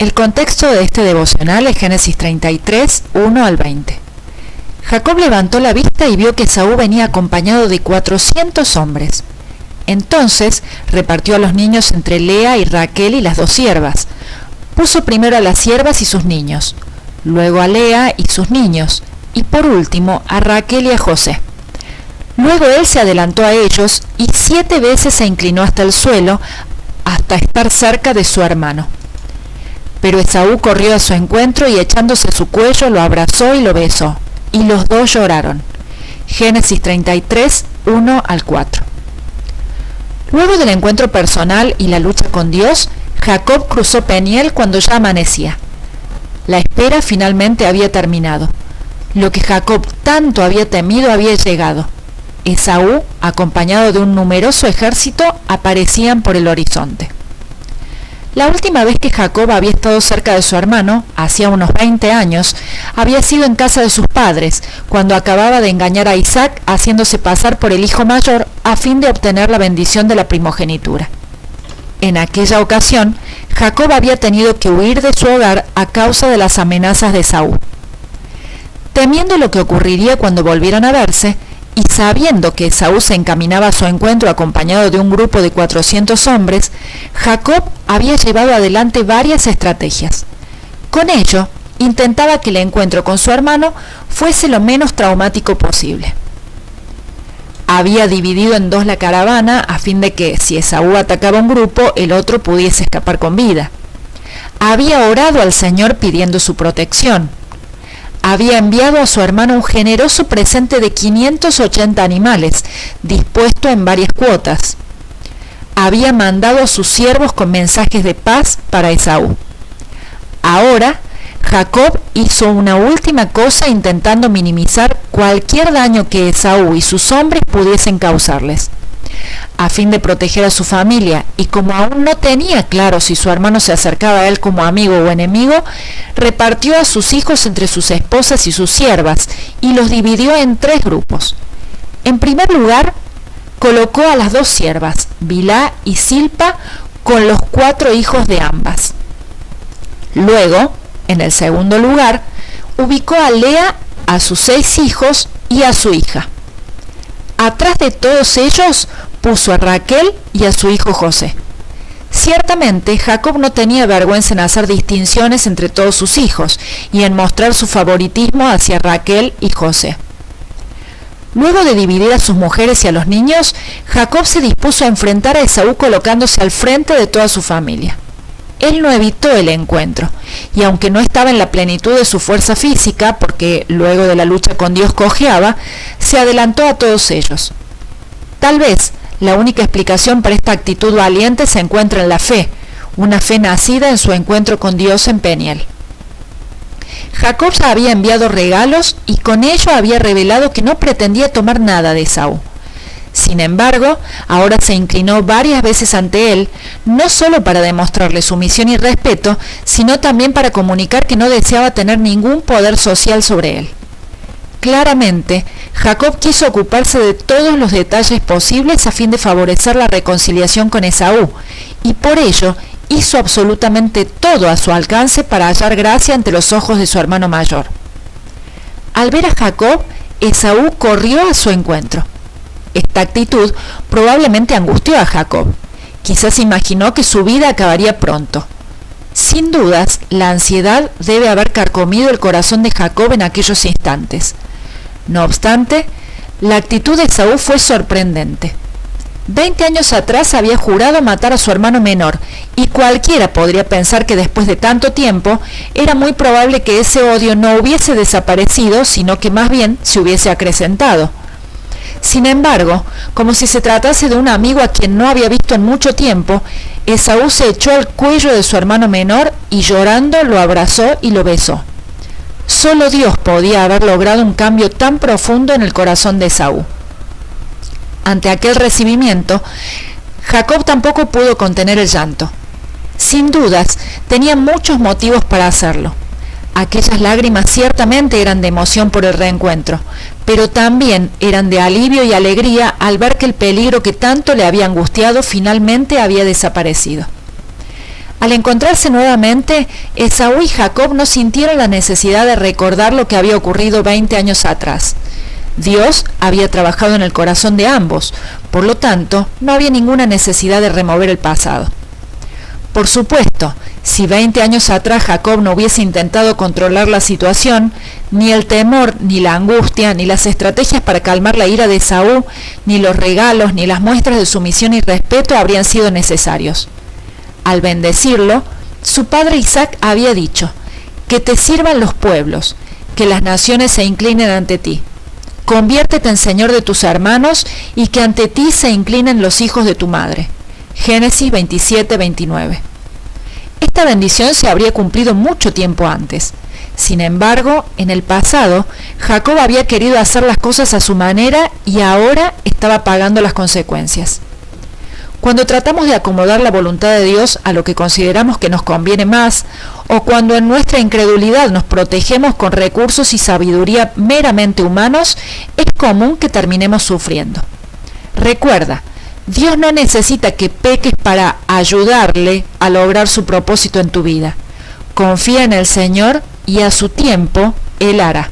El contexto de este devocional es Génesis 33, 1 al 20. Jacob levantó la vista y vio que Esaú venía acompañado de 400 hombres. Entonces repartió a los niños entre Lea y Raquel y las dos siervas. Puso primero a las siervas y sus niños, luego a Lea y sus niños, y por último a Raquel y a José. Luego él se adelantó a ellos y 7 veces se inclinó hasta el suelo, hasta estar cerca de su hermano. Pero Esaú corrió a su encuentro y echándose a su cuello lo abrazó y lo besó, y los dos lloraron. Génesis 33, 1 al 4. Luego del encuentro personal y la lucha con Dios, Jacob cruzó Peniel cuando ya amanecía. La espera finalmente había terminado. Lo que Jacob tanto había temido había llegado. Esaú, acompañado de un numeroso ejército, aparecían por el horizonte. La última vez que Jacob había estado cerca de su hermano, hacía unos 20 años, había sido en casa de sus padres, cuando acababa de engañar a Isaac haciéndose pasar por el hijo mayor a fin de obtener la bendición de la primogenitura. En aquella ocasión, Jacob había tenido que huir de su hogar a causa de las amenazas de Esaú. Temiendo lo que ocurriría cuando volvieran a verse, y sabiendo que Esaú se encaminaba a su encuentro acompañado de un grupo de 400 hombres, Jacob había llevado adelante varias estrategias. Con ello, intentaba que el encuentro con su hermano fuese lo menos traumático posible. Había dividido en dos la caravana a fin de que, si Esaú atacaba un grupo, el otro pudiese escapar con vida. Había orado al Señor pidiendo su protección. Había enviado a su hermano un generoso presente de 580 animales, dispuesto en varias cuotas. Había mandado a sus siervos con mensajes de paz para Esaú. Ahora, Jacob hizo una última cosa intentando minimizar cualquier daño que Esaú y sus hombres pudiesen causarles. A fin de proteger a su familia, y como aún no tenía claro si su hermano se acercaba a él como amigo o enemigo, repartió a sus hijos entre sus esposas y sus siervas, y los dividió en 3 grupos. En primer lugar, colocó a las 2 siervas, Bilhá y Silpa, con los 4 hijos de ambas. Luego, en el segundo lugar, ubicó a Lea, a sus 6 hijos y a su hija. Atrás de todos ellos puso a Raquel y a su hijo José. Ciertamente, Jacob no tenía vergüenza en hacer distinciones entre todos sus hijos y en mostrar su favoritismo hacia Raquel y José. Luego de dividir a sus mujeres y a los niños, Jacob se dispuso a enfrentar a Esaú colocándose al frente de toda su familia. Él no evitó el encuentro, y aunque no estaba en la plenitud de su fuerza física, porque luego de la lucha con Dios cojeaba, se adelantó a todos ellos. Tal vez la única explicación para esta actitud valiente se encuentra en la fe, una fe nacida en su encuentro con Dios en Peniel. Jacob ya había enviado regalos y con ello había revelado que no pretendía tomar nada de Esaú. Sin embargo, ahora se inclinó varias veces ante él, no solo para demostrarle sumisión y respeto, sino también para comunicar que no deseaba tener ningún poder social sobre él. Claramente, Jacob quiso ocuparse de todos los detalles posibles a fin de favorecer la reconciliación con Esaú, y por ello hizo absolutamente todo a su alcance para hallar gracia ante los ojos de su hermano mayor. Al ver a Jacob, Esaú corrió a su encuentro. Esta actitud probablemente angustió a Jacob. Quizás imaginó que su vida acabaría pronto. Sin dudas, la ansiedad debe haber carcomido el corazón de Jacob en aquellos instantes. No obstante, la actitud de Esaú fue sorprendente. 20 años atrás había jurado matar a su hermano menor, y cualquiera podría pensar que después de tanto tiempo era muy probable que ese odio no hubiese desaparecido, sino que más bien se hubiese acrecentado. Sin embargo, como si se tratase de un amigo a quien no había visto en mucho tiempo, Esaú se echó al cuello de su hermano menor y llorando lo abrazó y lo besó. Solo Dios podía haber logrado un cambio tan profundo en el corazón de Esaú. Ante aquel recibimiento, Jacob tampoco pudo contener el llanto. Sin dudas, tenía muchos motivos para hacerlo. Aquellas lágrimas ciertamente eran de emoción por el reencuentro, pero también eran de alivio y alegría al ver que el peligro que tanto le había angustiado finalmente había desaparecido. Al encontrarse nuevamente, Esaú y Jacob no sintieron la necesidad de recordar lo que había ocurrido 20 años atrás. Dios había trabajado en el corazón de ambos, por lo tanto, no había ninguna necesidad de remover el pasado. Por supuesto, si 20 años atrás Jacob no hubiese intentado controlar la situación, ni el temor, ni la angustia, ni las estrategias para calmar la ira de Esaú, ni los regalos, ni las muestras de sumisión y respeto habrían sido necesarios. Al bendecirlo, su padre Isaac había dicho: que te sirvan los pueblos, que las naciones se inclinen ante ti. Conviértete en señor de tus hermanos y que ante ti se inclinen los hijos de tu madre. Génesis 27:29. Esta bendición se habría cumplido mucho tiempo antes. Sin embargo, en el pasado, Jacob había querido hacer las cosas a su manera y ahora estaba pagando las consecuencias. Cuando tratamos de acomodar la voluntad de Dios a lo que consideramos que nos conviene más, o cuando en nuestra incredulidad nos protegemos con recursos y sabiduría meramente humanos, es común que terminemos sufriendo. Recuerda, Dios no necesita que peques para ayudarle a lograr su propósito en tu vida. Confía en el Señor y a su tiempo Él hará.